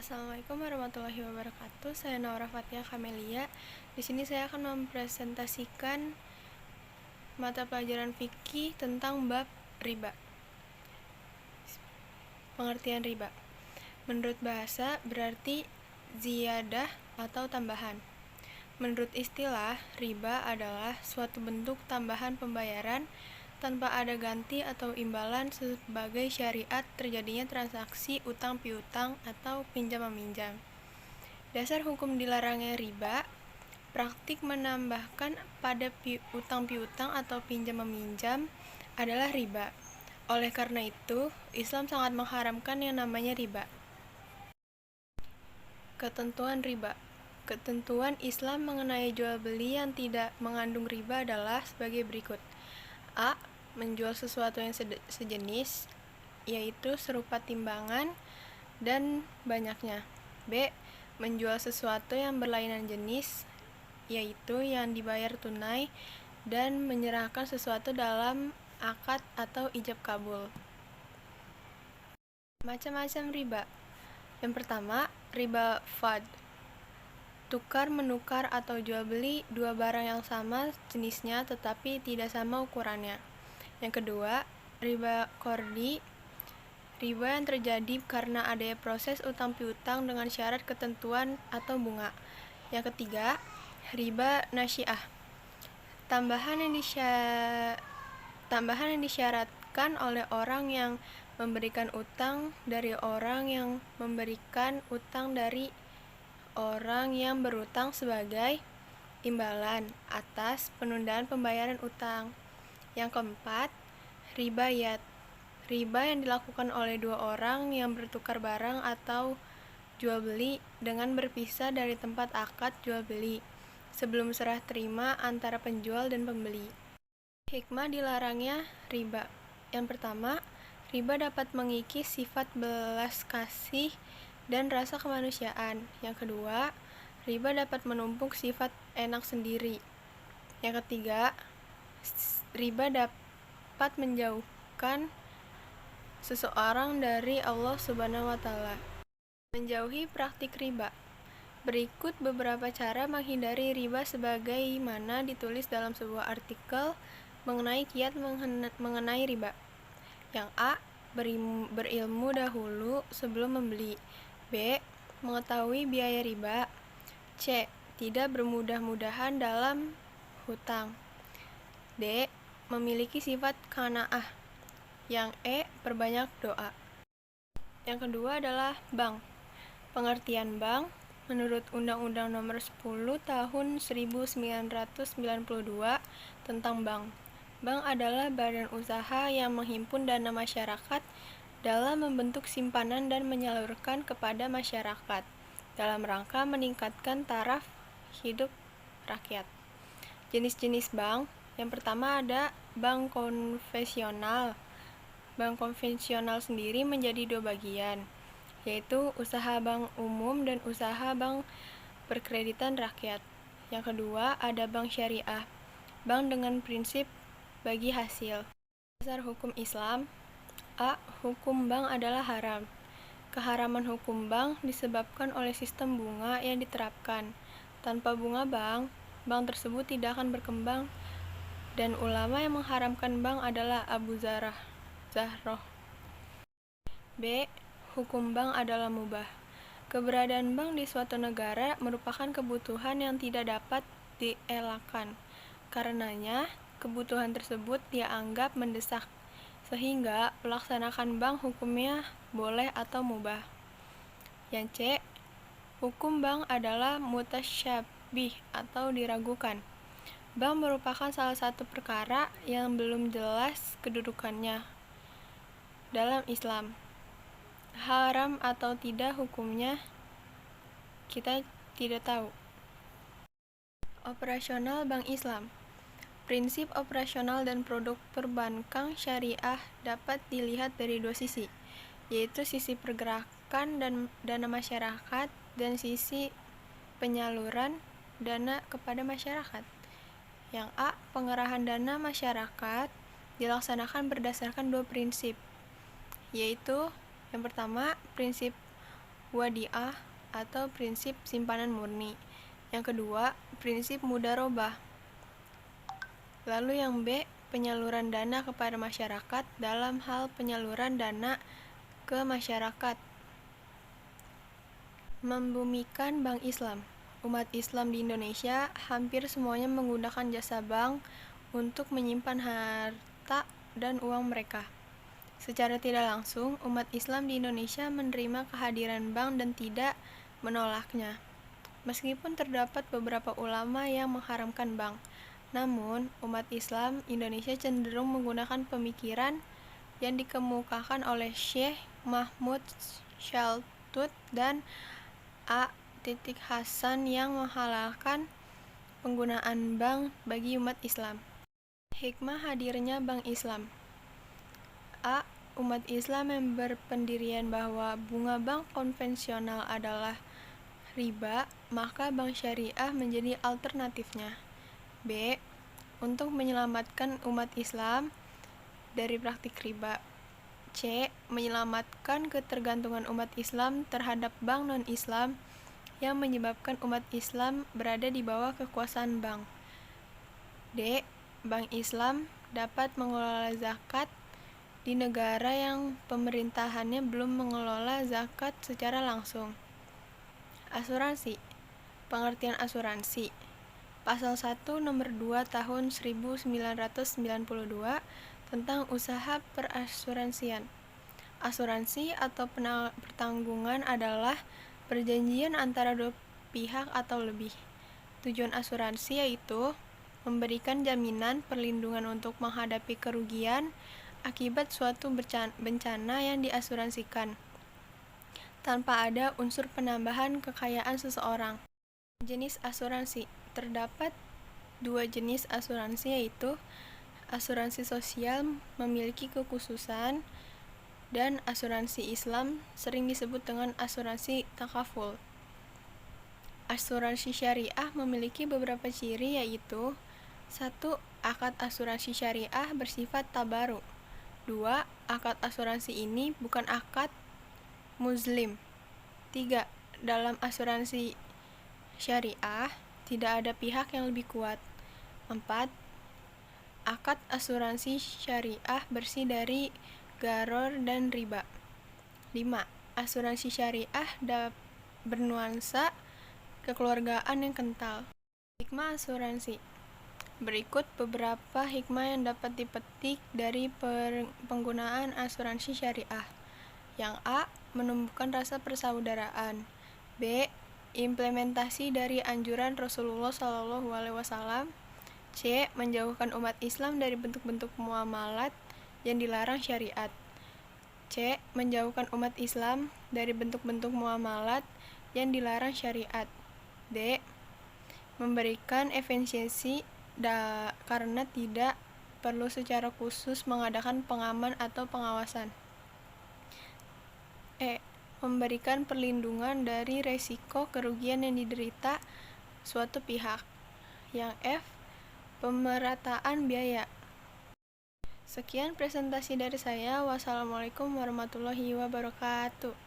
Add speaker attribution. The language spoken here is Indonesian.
Speaker 1: Assalamualaikum warahmatullahi wabarakatuh. Saya Naura Fatia Kamelia. Di sini saya akan mempresentasikan mata pelajaran fikih tentang bab riba. Pengertian riba. Menurut bahasa berarti ziyadah atau tambahan. Menurut istilah, riba adalah suatu bentuk tambahan pembayaran tanpa ada ganti atau imbalan sebagai syariat terjadinya transaksi utang piutang atau pinjam meminjam. Dasar hukum dilarangnya riba, praktik menambahkan pada utang piutang atau pinjam meminjam adalah riba. Oleh karena itu, Islam sangat mengharamkan yang namanya riba. Ketentuan riba. Ketentuan Islam mengenai jual beli yang tidak mengandung riba adalah sebagai berikut. A. Menjual sesuatu yang sejenis, yaitu serupa timbangan dan banyaknya. B. Menjual sesuatu yang berlainan jenis, yaitu yang dibayar tunai dan menyerahkan sesuatu dalam akad atau ijab kabul. Macam-macam riba. Yang pertama, riba fad. Tukar-menukar atau jual beli dua barang yang sama jenisnya tetapi tidak sama ukurannya. Yang kedua, riba kordi. Riba yang terjadi karena adanya proses utang piutang dengan syarat ketentuan atau bunga. Yang ketiga, riba nasyiah. Tambahan yang disyaratkan oleh orang yang memberikan utang dari orang yang memberikan utang dari orang yang berutang sebagai imbalan atas penundaan pembayaran utang. Yang keempat, riba yad. Riba yang dilakukan oleh dua orang yang bertukar barang atau jual beli dengan berpisah dari tempat akad jual beli sebelum serah terima antara penjual dan pembeli. Hikmah dilarangnya riba. Yang pertama, riba dapat mengikis sifat belas kasih dan rasa kemanusiaan. Yang kedua, riba dapat menumpuk sifat enak sendiri. Yang ketiga, riba dapat menjauhkan seseorang dari Allah Subhanahu wa Ta'ala. Menjauhi praktik riba. Berikut beberapa cara menghindari riba sebagaimana ditulis dalam sebuah artikel mengenai kiat mengenai riba. Yang A. Berilmu dahulu sebelum membeli. B. Mengetahui biaya riba. C. Tidak bermudah-mudahan dalam hutang. D. Memiliki sifat qanaah. Yang E. Perbanyak doa. Yang kedua adalah bank. Pengertian bank menurut Undang-Undang Nomor 10 Tahun 1992 tentang bank. Bank adalah badan usaha yang menghimpun dana masyarakat dalam membentuk simpanan dan menyalurkan kepada masyarakat dalam rangka meningkatkan taraf hidup rakyat. Jenis-jenis bank. Yang pertama ada bank konvensional. Bank konvensional sendiri menjadi dua bagian, yaitu usaha bank umum dan usaha bank perkreditan rakyat. Yang kedua ada bank syariah. Bank dengan prinsip bagi hasil. Dasar hukum Islam. A. Hukum bank adalah haram. Keharaman hukum bank disebabkan oleh sistem bunga yang diterapkan. Tanpa bunga bank tersebut tidak akan berkembang. Dan ulama yang mengharamkan bank adalah Abu Zahroh. B. Hukum bank adalah mubah. Keberadaan bank di suatu negara merupakan kebutuhan yang tidak dapat dielakkan. Karenanya, kebutuhan tersebut dianggap mendesak, sehingga pelaksanaan bank hukumnya boleh atau mubah. Yang C. Hukum bank adalah mutasyabih atau diragukan. Bank merupakan salah satu perkara yang belum jelas kedudukannya dalam Islam. Haram atau tidak hukumnya kita tidak tahu. Operasional Bank Islam. Prinsip operasional dan produk perbankan syariah dapat dilihat dari dua sisi, yaitu sisi pergerakan dan dana masyarakat dan sisi penyaluran dana kepada masyarakat. Yang A. Pengerahan dana masyarakat dilaksanakan berdasarkan dua prinsip, yaitu yang pertama, prinsip wadiah atau prinsip simpanan murni. Yang kedua, prinsip mudharabah. Lalu yang B, penyaluran dana kepada masyarakat dalam hal penyaluran dana ke masyarakat. Membumikan Bank Islam. Umat Islam di Indonesia hampir semuanya menggunakan jasa bank untuk menyimpan harta dan uang mereka. Secara tidak langsung, umat Islam di Indonesia menerima kehadiran bank dan tidak menolaknya. Meskipun terdapat beberapa ulama yang mengharamkan bank, namun umat Islam Indonesia cenderung menggunakan pemikiran yang dikemukakan oleh Syekh Mahmud Shaltut dan A. Hasan yang menghalalkan penggunaan bank bagi umat Islam. Hikmah hadirnya Bank Islam. A. Umat Islam yang berpendirian bahwa bunga bank konvensional adalah riba, maka bank syariah menjadi alternatifnya. B. Untuk menyelamatkan umat Islam dari praktik riba. C. Menyelamatkan ketergantungan umat Islam terhadap bank non-Islam yang menyebabkan umat Islam berada di bawah kekuasaan bank. D. Bank Islam dapat mengelola zakat di negara yang pemerintahannya belum mengelola zakat secara langsung. Asuransi. Pengertian asuransi. Pasal 1 nomor 2 tahun 1992 tentang usaha perasuransian. Asuransi atau pertanggungan adalah perjanjian antara dua pihak atau lebih. Tujuan asuransi yaitu memberikan jaminan perlindungan untuk menghadapi kerugian akibat suatu bencana yang diasuransikan, tanpa ada unsur penambahan kekayaan seseorang. Jenis asuransi. Terdapat dua jenis asuransi yaitu asuransi sosial memiliki kekhususan dan asuransi Islam sering disebut dengan asuransi takaful. Asuransi syariah memiliki beberapa ciri yaitu 1. Akad asuransi syariah bersifat tabaruk. 2. Akad asuransi ini bukan akad muslim. 3. Dalam asuransi syariah tidak ada pihak yang lebih kuat. 4. Akad asuransi syariah bersih dari gharar dan riba. 5. Asuransi syariah bernuansa kekeluargaan yang kental. Hikmah asuransi. Berikut beberapa hikmah yang dapat dipetik dari penggunaan asuransi syariah. Yang A. Menumbuhkan rasa persaudaraan. B. Implementasi dari anjuran Rasulullah SAW. C. Menjauhkan umat Islam dari bentuk-bentuk muamalat yang dilarang syariat. C. Menjauhkan umat Islam dari bentuk-bentuk muamalat yang dilarang syariat. D. Memberikan efisiensi karena tidak perlu secara khusus mengadakan pengaman atau pengawasan. E. Memberikan perlindungan dari resiko kerugian yang diderita suatu pihak. Yang F. Pemerataan biaya. Sekian presentasi dari saya. Wassalamualaikum warahmatullahi wabarakatuh.